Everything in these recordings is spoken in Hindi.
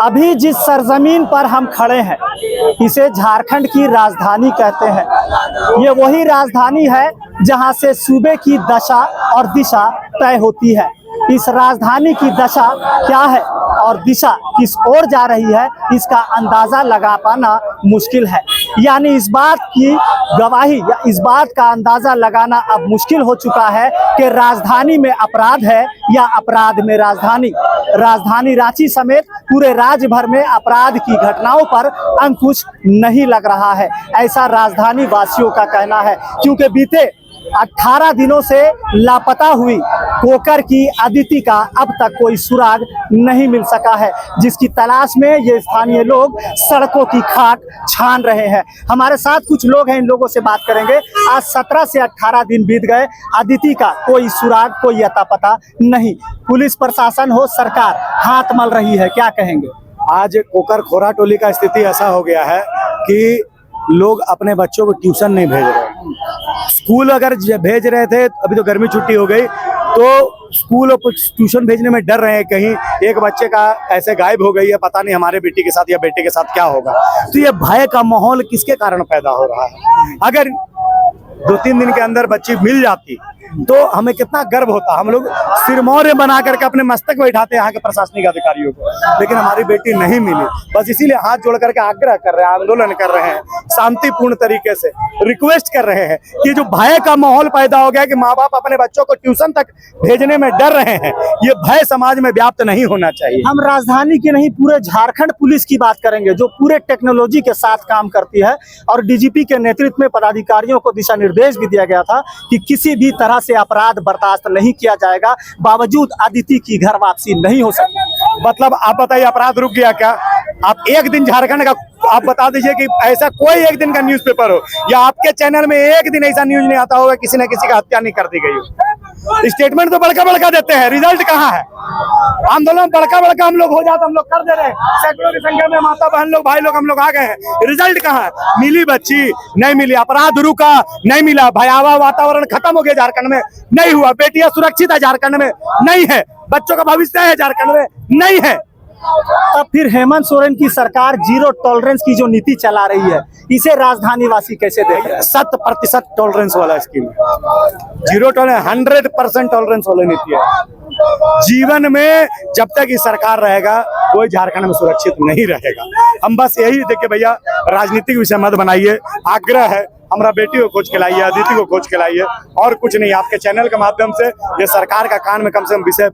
अभी जिस सरजमीन पर हम खड़े हैं इसे झारखंड की राजधानी कहते हैं। ये वही राजधानी है जहां से सूबे की दशा और दिशा तय होती है। इस राजधानी की दशा क्या है और दिशा किस ओर जा रही है, इसका अंदाजा लगा पाना मुश्किल है। यानी इस बात की गवाही या इस बात का अंदाजा लगाना अब मुश्किल हो चुका है कि राजधानी में अपराध है या अपराध में राजधानी। राजधानी रांची समेत पूरे राज्य भर में अपराध की घटनाओं पर अंकुश नहीं लग रहा है, ऐसा राजधानी वासियों का कहना है। क्योंकि बीते 18 दिनों से लापता हुई कोकर की अदिति का अब तक कोई सुराग नहीं मिल सका है, जिसकी तलाश में ये स्थानीय लोग सड़कों की खाक छान रहे हैं। हमारे साथ कुछ लोग हैं, इन लोगों से बात करेंगे। आज 17 से 18 दिन बीत गए, अदिति का कोई सुराग, कोई अता पता नहीं। पुलिस प्रशासन हो, सरकार हाथ मल रही है, क्या कहेंगे? आज कोकर खोरा टोली का स्थिति ऐसा हो गया है कि लोग अपने बच्चों को ट्यूशन नहीं भेज रहे। स्कूल अगर भेज रहे थे, अभी तो गर्मी छुट्टी हो गई, तो स्कूल और ट्यूशन भेजने में डर रहे हैं कहीं एक बच्चे का ऐसे गायब हो गई है, पता नहीं हमारे बेटी के साथ या बेटे के साथ क्या होगा। तो ये भय का माहौल किसके कारण पैदा हो रहा है? अगर 2-3 दिन के अंदर बच्ची मिल जाती तो हमें कितना गर्व होता। हम लोग सिरमौर बना करके अपने मस्तक बैठाते हैं यहाँ के प्रशासनिक अधिकारियों को, लेकिन हमारी बेटी नहीं मिली। बस इसीलिए हाथ जोड़ करके आग्रह कर रहे हैं, आंदोलन कर रहे हैं, शांतिपूर्ण तरीके से रिक्वेस्ट कर रहे हैं कि जो भय का माहौल पैदा हो गया कि माँ बाप अपने बच्चों को ट्यूशन तक भेजने में डर रहे हैं, ये भय समाज में व्याप्त नहीं होना चाहिए। हम राजधानी की नहीं, पूरे झारखंड पुलिस की बात करेंगे, जो पूरे टेक्नोलॉजी के साथ काम करती है। और डीजीपी के नेतृत्व में पदाधिकारियों को दिशा निर्देश भी दिया गया था कि किसी भी तरह से अपराध बर्दाश्त नहीं किया जाएगा, बावजूद अदिति की घर वापसी नहीं हो सकती। मतलब आप बताइए, अपराध रुक गया क्या? आप एक दिन झारखंड का आप बता दीजिए कि ऐसा कोई एक दिन का न्यूज़पेपर हो या आपके चैनल में एक दिन ऐसा न्यूज नहीं आता होगा किसी न किसी का हत्या नहीं कर दी गई हो। स्टेटमेंट तो बड़का देते हैं, रिजल्ट कहाँ है? आंदोलन बड़का हम लोग हो जाता, हम लोग कर दे रहे हैं, सैकड़ों की संख्या में माता बहन लोग, भाई लोग हम लोग आ गए हैं। रिजल्ट कहाँ है? मिली बच्ची नहीं मिली, अपराध रुका नहीं मिला, भयावह वातावरण खत्म हो गया झारखंड में नहीं हुआ, बेटियां सुरक्षित है झारखंड में नहीं है, बच्चों का भविष्य है झारखंड में नहीं है। तब फिर हेमंत सोरेन की सरकार जीरो टॉलरेंस की जो नीति चला रही है, इसे राजधानी वासी कैसे देख रहे हैं? 100% टॉलरेंस वाला स्कीम है, जीरो टॉलरेंस 100% टॉलरेंस वाली नीति है। जीवन में जब तक ये सरकार रहेगा कोई झारखंड में सुरक्षित नहीं रहेगा। हम बस यही देखिए भैया, राजनीतिक विषय मत बनाइए, आग्रह है हमारा बेटी को खोज के लाइए, अदिति को खोज के लाइए, और कुछ नहीं। आपके चैनल के माध्यम से ये सरकार का कान में कम से कम विषय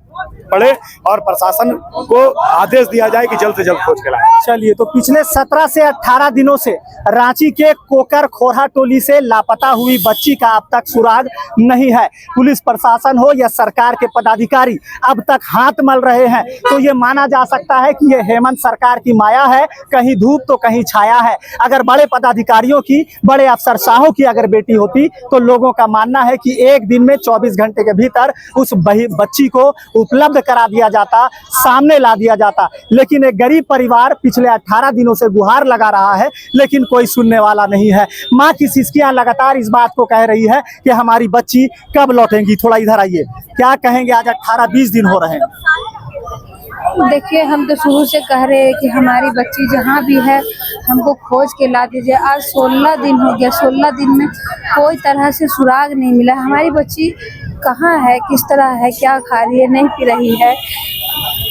पड़े और प्रशासन को आदेश दिया जाए कि जल्द से जल्द खोज के लाए। चलिए, तो पिछले 17 से 18 दिनों से रांची के कोकर खोरा टोली से लापता हुई बच्ची का अब तक सुराग नहीं है। पुलिस प्रशासन हो या सरकार के पदाधिकारी अब तक हाथ मल रहे हैं। तो ये माना जा सकता है कि ये हेमंत सरकार की माया है, कहीं धूप तो कहीं छाया है। अगर बड़े पदाधिकारियों की, बड़े अफसरशाहों की अगर बेटी होती तो लोगों का मानना है कि एक दिन में 24 घंटे के भीतर उस बच्ची को उपलब्ध करा दिया जाता, सामने ला दिया जाता। लेकिन एक गरीब परिवार पिछले 18 दिनों से गुहार लगा रहा है, लेकिन कोई सुनने वाला नहीं है। माँ की सिसकियां लगातार इस बात को कह रही है कि हमारी बच्ची कब लौटेंगी। थोड़ा इधर आइए, क्या कहेंगे? आज 18-20 दिन हो रहे हैं। देखिए, हम तो शुरू से कह रहे हैं कि हमारी बच्ची जहाँ भी है हमको खोज के ला दीजिए। आज 16 दिन हो गया, 16 दिन में कोई तरह से सुराग नहीं मिला। हमारी बच्ची कहाँ है, किस तरह है, क्या खा रही है, नहीं पी रही है।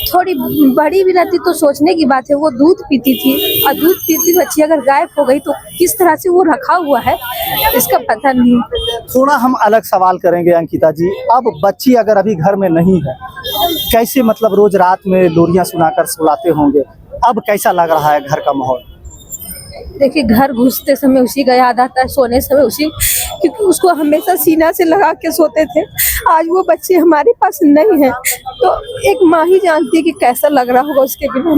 थोड़ी बड़ी भी रहती तो सोचने की बात है, वो दूध पीती थी, और दूध पीती बच्ची अगर गायब हो गई तो किस तरह से वो रखा हुआ है इसका पता नहीं। थोड़ा हम अलग सवाल करेंगे अंकिता जी। अब बच्ची अगर अभी घर में नहीं है, कैसे मतलब रोज रात में लोरियां सुनाकर सुलाते होंगे, अब कैसा लग रहा है घर का माहौल? देखिए, घर घुसते समय उसी का याद आता है, सोने समय उसी, क्योंकि उसको हमेशा सीना से लगा के सोते थे। आज वो बच्चे हमारे पास नहीं है, तो एक माँ ही जानती है कि कैसा लग रहा होगा उसके बिना।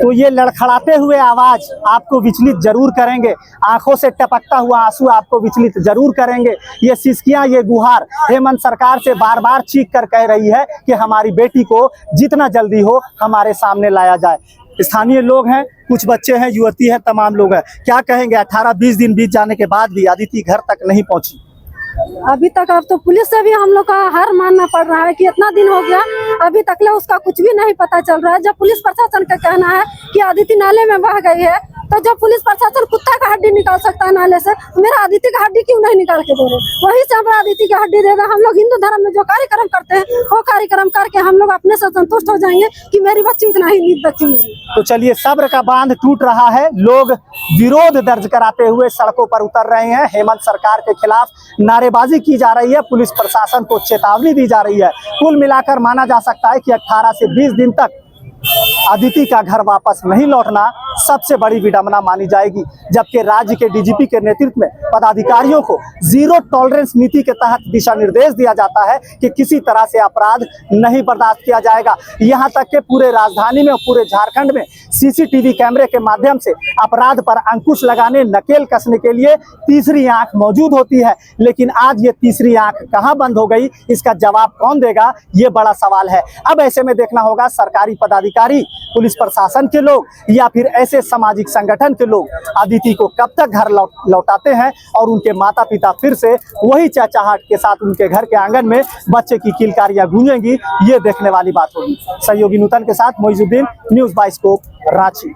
तो ये लड़खड़ाते हुए आवाज आपको विचलित जरूर करेंगे, आंखों से टपकता हुआ आंसू आपको विचलित जरूर करेंगे। ये सिसकियां, ये गुहार हेमंत सरकार से बार बार चीख कर कह रही है कि हमारी बेटी को जितना जल्दी हो हमारे सामने लाया जाए। स्थानीय लोग हैं, कुछ बच्चे हैं, युवती हैं, तमाम लोग हैं। क्या कहेंगे? 18-20 दिन बीत जाने के बाद भी अदिति घर तक नहीं पहुंची। अभी तक अब तो पुलिस से भी हम लोग का हार मानना पड़ रहा है कि इतना दिन हो गया अभी तक ले उसका कुछ भी नहीं पता चल रहा है। जब पुलिस प्रशासन का कहना है कि अदिति नाले में बह गई है, तो जब पुलिस प्रशासन कुत्ता का हड्डी निकाल सकता है नाले से, मेरा अदिति का हड्डी क्यों नहीं निकाल के दे रहे? वही से हमारा अदिति का हड्डी दे दे। हम लोग हिंदू धर्म में जो कार्यक्रम करते हैं वो कार्यक्रम करके हम लोग अपने से संतुष्ट हो जाएंगे कि मेरी बच्ची इतना ही नींद बच्ची मेरी। तो चलिए, सब्र का बांध टूट रहा है। लोग विरोध दर्ज कराते हुए सड़कों पर उतर रहे हैं। हेमंत सरकार के खिलाफ नारेबाजी की जा रही है, पुलिस प्रशासन को चेतावनी दी जा रही है। कुल मिलाकर माना जा सकता है कि 18 से 20 दिन तक अदिति का घर वापस नहीं लौटना सबसे बड़ी विडंबना मानी जाएगी। जबकि राज्य के डीजीपी के नेतृत्व में पदाधिकारियों को जीरो टॉलरेंस नीति के तहत दिशा निर्देश दिया जाता है कि किसी तरह से अपराध नहीं बर्दाश्त किया जाएगा। यहां तक कि पूरे राजधानी में और पूरे झारखंड में सीसीटीवी कैमरे के माध्यम से अपराध पर अंकुश लगाने, नकेल कसने के लिए तीसरी आंख मौजूद होती है। लेकिन आज ये तीसरी आंख कहां बंद हो गई, इसका जवाब कौन देगा, ये बड़ा सवाल है। अब ऐसे में देखना होगा सरकारी पदाधिकारी, पुलिस प्रशासन के लोग या फिर ऐसे सामाजिक संगठन के लोग अदिति को कब तक घर लौटाते हैं और उनके माता पिता फिर से वही चहचहाट के साथ उनके घर के आंगन में बच्चे की किलकारियां गूंजेंगी, ये देखने वाली बात होगी। सहयोगी नूतन के साथ मोइजुद्दीन, न्यूज़ बाइस्कोप, रांची।